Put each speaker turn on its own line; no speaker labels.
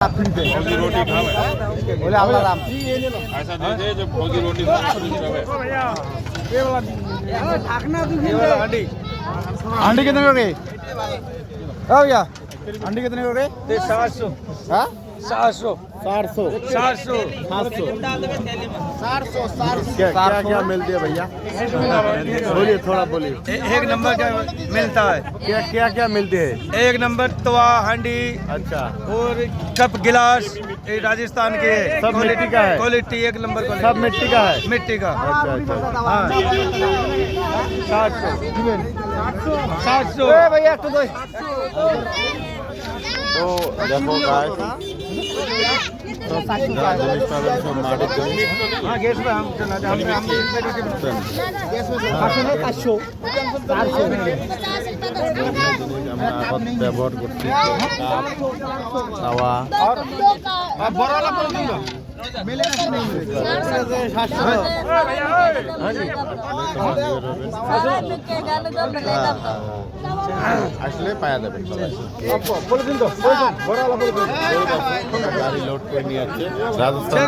फौजी रोटी खावे
बोले अल्लाह राम
ऐसा दे दे जो फौजी रोटी खावे
अंडी कितने हो गए भैया अंडी कितने हो गए
700
हाँ
700
400
700
क्या क्या क्या मिलती है भैया बोलिए थोड़ा बोलिए
एक नंबर का मिलता है।
क्या क्या क्या मिलती है
एक नंबर तवा हांडी
अच्छा
और कप गिलास ये राजस्थान के
सब मिट्टी का है?
क्वालिटी एक नंबर का
सब मिट्टी का है
मिट्टी का।
अच्छा अच्छा
हाँ 700
भैया तो देखो गाइस
हाँ गैस में हम चला हम
ব্যবহার করছি তাওয়া আসলে পাওয়া যাবে গাড়ি লোড করে নিয়ে যাচ্ছে রাজস্থান